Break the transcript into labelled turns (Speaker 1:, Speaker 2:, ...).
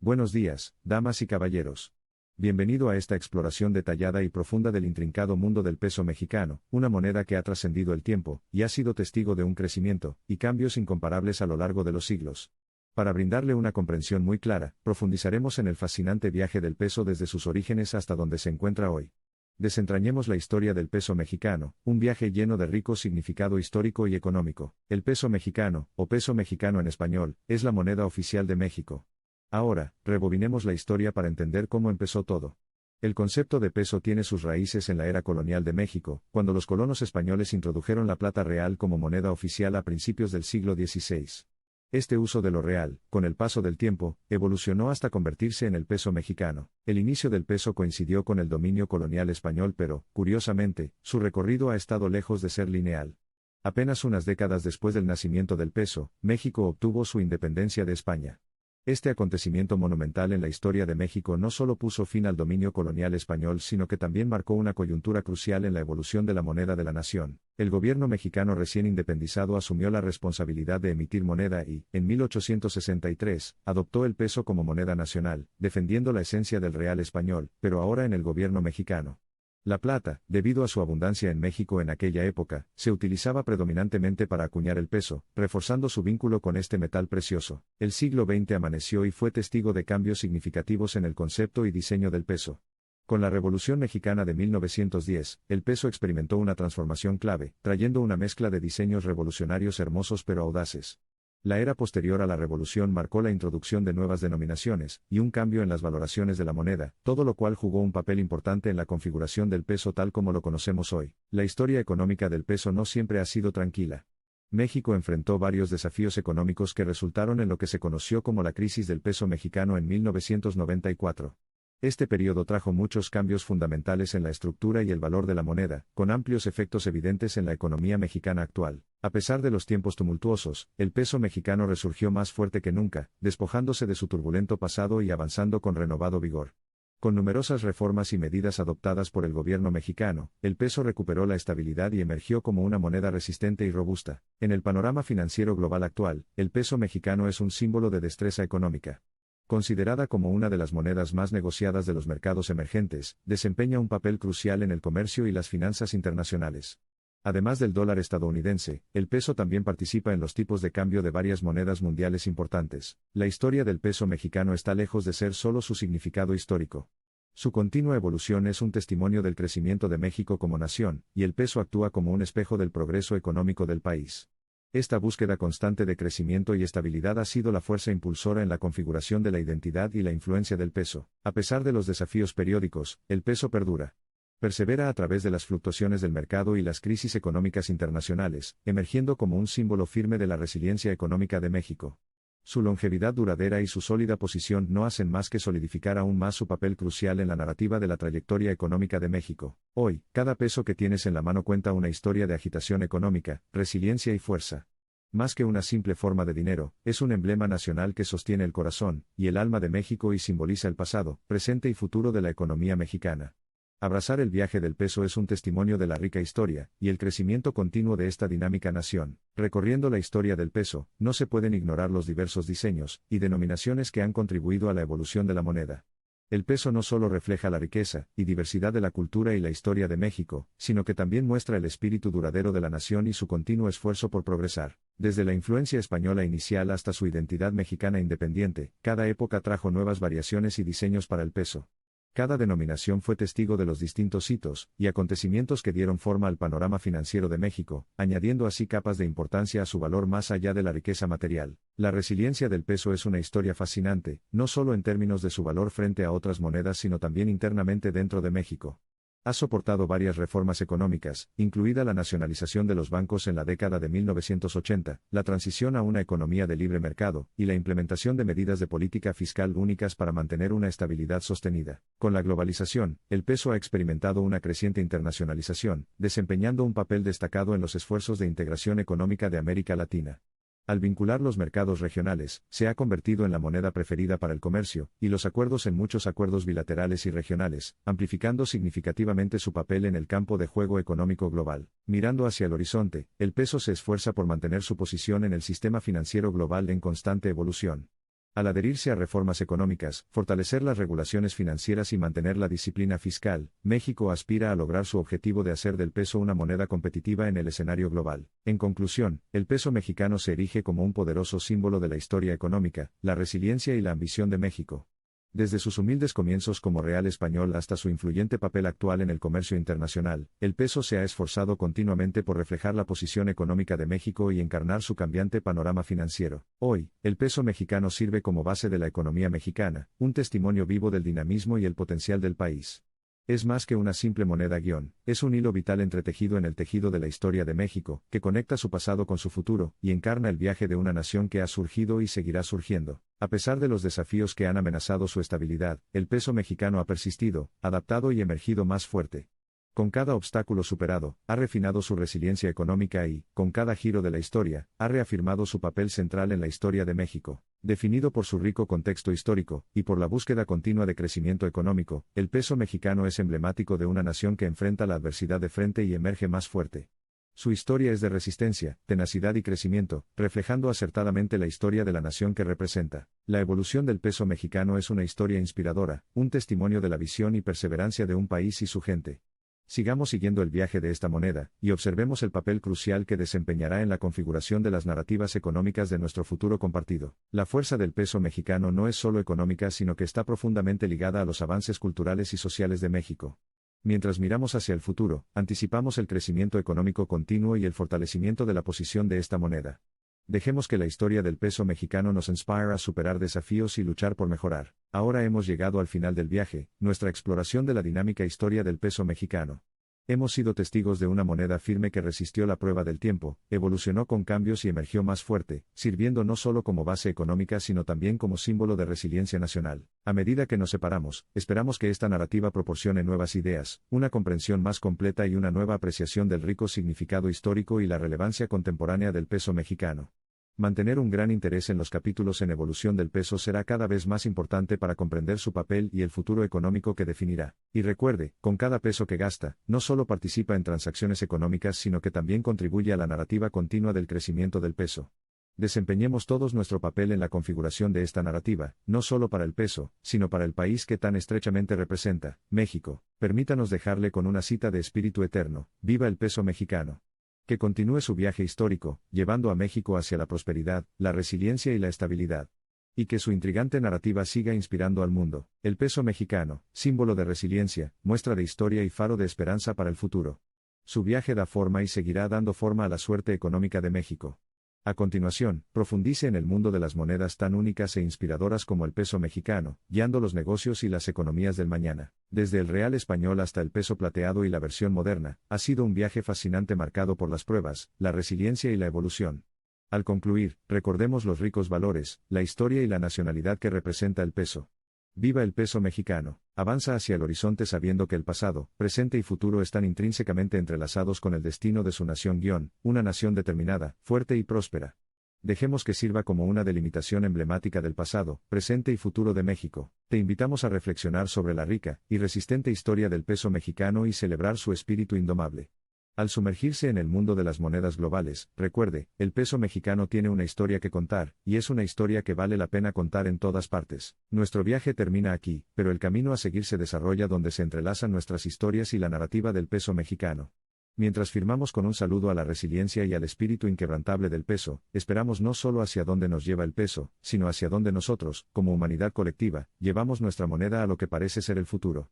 Speaker 1: Buenos días, damas y caballeros. Bienvenido a esta exploración detallada y profunda del intrincado mundo del peso mexicano, una moneda que ha trascendido el tiempo, y ha sido testigo de un crecimiento y cambios incomparables a lo largo de los siglos. Para brindarle una comprensión muy clara, profundizaremos en el fascinante viaje del peso desde sus orígenes hasta donde se encuentra hoy. Desentrañemos la historia del peso mexicano, un viaje lleno de rico significado histórico y económico. El peso mexicano, o peso mexicano en español, es la moneda oficial de México. Ahora, rebobinemos la historia para entender cómo empezó todo. El concepto de peso tiene sus raíces en la era colonial de México, cuando los colonos españoles introdujeron la plata real como moneda oficial a principios del siglo XVI. Este uso de lo real, con el paso del tiempo, evolucionó hasta convertirse en el peso mexicano. El inicio del peso coincidió con el dominio colonial español, pero, curiosamente, su recorrido ha estado lejos de ser lineal. Apenas unas décadas después del nacimiento del peso, México obtuvo su independencia de España. Este acontecimiento monumental en la historia de México no solo puso fin al dominio colonial español, sino que también marcó una coyuntura crucial en la evolución de la moneda de la nación. El gobierno mexicano recién independizado asumió la responsabilidad de emitir moneda y, en 1863, adoptó el peso como moneda nacional, defendiendo la esencia del real español, pero ahora en el gobierno mexicano. La plata, debido a su abundancia en México en aquella época, se utilizaba predominantemente para acuñar el peso, reforzando su vínculo con este metal precioso. El siglo XX amaneció y fue testigo de cambios significativos en el concepto y diseño del peso. Con la Revolución Mexicana de 1910, el peso experimentó una transformación clave, trayendo una mezcla de diseños revolucionarios hermosos pero audaces. La era posterior a la revolución marcó la introducción de nuevas denominaciones, y un cambio en las valoraciones de la moneda, todo lo cual jugó un papel importante en la configuración del peso tal como lo conocemos hoy. La historia económica del peso no siempre ha sido tranquila. México enfrentó varios desafíos económicos que resultaron en lo que se conoció como la crisis del peso mexicano en 1994. Este periodo trajo muchos cambios fundamentales en la estructura y el valor de la moneda, con amplios efectos evidentes en la economía mexicana actual. A pesar de los tiempos tumultuosos, el peso mexicano resurgió más fuerte que nunca, despojándose de su turbulento pasado y avanzando con renovado vigor. Con numerosas reformas y medidas adoptadas por el gobierno mexicano, el peso recuperó la estabilidad y emergió como una moneda resistente y robusta. En el panorama financiero global actual, el peso mexicano es un símbolo de destreza económica. Considerada como una de las monedas más negociadas de los mercados emergentes, desempeña un papel crucial en el comercio y las finanzas internacionales. Además del dólar estadounidense, el peso también participa en los tipos de cambio de varias monedas mundiales importantes. La historia del peso mexicano está lejos de ser solo su significado histórico. Su continua evolución es un testimonio del crecimiento de México como nación, y el peso actúa como un espejo del progreso económico del país. Esta búsqueda constante de crecimiento y estabilidad ha sido la fuerza impulsora en la configuración de la identidad y la influencia del peso. A pesar de los desafíos periódicos, el peso perdura. Persevera a través de las fluctuaciones del mercado y las crisis económicas internacionales, emergiendo como un símbolo firme de la resiliencia económica de México. Su longevidad duradera y su sólida posición no hacen más que solidificar aún más su papel crucial en la narrativa de la trayectoria económica de México. Hoy, cada peso que tienes en la mano cuenta una historia de agitación económica, resiliencia y fuerza. Más que una simple forma de dinero, es un emblema nacional que sostiene el corazón y el alma de México y simboliza el pasado, presente y futuro de la economía mexicana. Abrazar el viaje del peso es un testimonio de la rica historia y el crecimiento continuo de esta dinámica nación. Recorriendo la historia del peso, no se pueden ignorar los diversos diseños y denominaciones que han contribuido a la evolución de la moneda. El peso no solo refleja la riqueza y diversidad de la cultura y la historia de México, sino que también muestra el espíritu duradero de la nación y su continuo esfuerzo por progresar. Desde la influencia española inicial hasta su identidad mexicana independiente, cada época trajo nuevas variaciones y diseños para el peso. Cada denominación fue testigo de los distintos hitos y acontecimientos que dieron forma al panorama financiero de México, añadiendo así capas de importancia a su valor más allá de la riqueza material. La resiliencia del peso es una historia fascinante, no solo en términos de su valor frente a otras monedas sino también internamente dentro de México. Ha soportado varias reformas económicas, incluida la nacionalización de los bancos en la década de 1980, la transición a una economía de libre mercado, y la implementación de medidas de política fiscal únicas para mantener una estabilidad sostenida. Con la globalización, el peso ha experimentado una creciente internacionalización, desempeñando un papel destacado en los esfuerzos de integración económica de América Latina. Al vincular los mercados regionales, se ha convertido en la moneda preferida para el comercio, y los acuerdos en muchos acuerdos bilaterales y regionales, amplificando significativamente su papel en el campo de juego económico global. Mirando hacia el horizonte, el peso se esfuerza por mantener su posición en el sistema financiero global en constante evolución. Al adherirse a reformas económicas, fortalecer las regulaciones financieras y mantener la disciplina fiscal, México aspira a lograr su objetivo de hacer del peso una moneda competitiva en el escenario global. En conclusión, el peso mexicano se erige como un poderoso símbolo de la historia económica, la resiliencia y la ambición de México. Desde sus humildes comienzos como real español hasta su influyente papel actual en el comercio internacional, el peso se ha esforzado continuamente por reflejar la posición económica de México y encarnar su cambiante panorama financiero. Hoy, el peso mexicano sirve como base de la economía mexicana, un testimonio vivo del dinamismo y el potencial del país. Es más que una simple moneda es un hilo vital entretejido en el tejido de la historia de México, que conecta su pasado con su futuro, y encarna el viaje de una nación que ha surgido y seguirá surgiendo. A pesar de los desafíos que han amenazado su estabilidad, el peso mexicano ha persistido, adaptado y emergido más fuerte. Con cada obstáculo superado, ha refinado su resiliencia económica y, con cada giro de la historia, ha reafirmado su papel central en la historia de México. Definido por su rico contexto histórico, y por la búsqueda continua de crecimiento económico, el peso mexicano es emblemático de una nación que enfrenta la adversidad de frente y emerge más fuerte. Su historia es de resistencia, tenacidad y crecimiento, reflejando acertadamente la historia de la nación que representa. La evolución del peso mexicano es una historia inspiradora, un testimonio de la visión y perseverancia de un país y su gente. Sigamos siguiendo el viaje de esta moneda, y observemos el papel crucial que desempeñará en la configuración de las narrativas económicas de nuestro futuro compartido. La fuerza del peso mexicano no es solo económica, sino que está profundamente ligada a los avances culturales y sociales de México. Mientras miramos hacia el futuro, anticipamos el crecimiento económico continuo y el fortalecimiento de la posición de esta moneda. Dejemos que la historia del peso mexicano nos inspire a superar desafíos y luchar por mejorar. Ahora hemos llegado al final del viaje, nuestra exploración de la dinámica historia del peso mexicano. Hemos sido testigos de una moneda firme que resistió la prueba del tiempo, evolucionó con cambios y emergió más fuerte, sirviendo no solo como base económica sino también como símbolo de resiliencia nacional. A medida que nos separamos, esperamos que esta narrativa proporcione nuevas ideas, una comprensión más completa y una nueva apreciación del rico significado histórico y la relevancia contemporánea del peso mexicano. Mantener un gran interés en los capítulos en evolución del peso será cada vez más importante para comprender su papel y el futuro económico que definirá. Y recuerde, con cada peso que gasta, no solo participa en transacciones económicas sino que también contribuye a la narrativa continua del crecimiento del peso. Desempeñemos todos nuestro papel en la configuración de esta narrativa, no solo para el peso, sino para el país que tan estrechamente representa, México. Permítanos dejarle con una cita de espíritu eterno: ¡Viva el peso mexicano! Que continúe su viaje histórico, llevando a México hacia la prosperidad, la resiliencia y la estabilidad. Y que su intrigante narrativa siga inspirando al mundo. El peso mexicano, símbolo de resiliencia, muestra de historia y faro de esperanza para el futuro. Su viaje da forma y seguirá dando forma a la suerte económica de México. A continuación, profundice en el mundo de las monedas tan únicas e inspiradoras como el peso mexicano, guiando los negocios y las economías del mañana. Desde el real español hasta el peso plateado y la versión moderna, ha sido un viaje fascinante marcado por las pruebas, la resiliencia y la evolución. Al concluir, recordemos los ricos valores, la historia y la nacionalidad que representa el peso. Viva el peso mexicano. Avanza hacia el horizonte sabiendo que el pasado, presente y futuro están intrínsecamente entrelazados con el destino de su nación una nación determinada, fuerte y próspera. Dejemos que sirva como una delimitación emblemática del pasado, presente y futuro de México. Te invitamos a reflexionar sobre la rica y resistente historia del peso mexicano y celebrar su espíritu indomable. Al sumergirse en el mundo de las monedas globales, recuerde, el peso mexicano tiene una historia que contar, y es una historia que vale la pena contar en todas partes. Nuestro viaje termina aquí, pero el camino a seguir se desarrolla donde se entrelazan nuestras historias y la narrativa del peso mexicano. Mientras firmamos con un saludo a la resiliencia y al espíritu inquebrantable del peso, esperamos no solo hacia dónde nos lleva el peso, sino hacia dónde nosotros, como humanidad colectiva, llevamos nuestra moneda a lo que parece ser el futuro.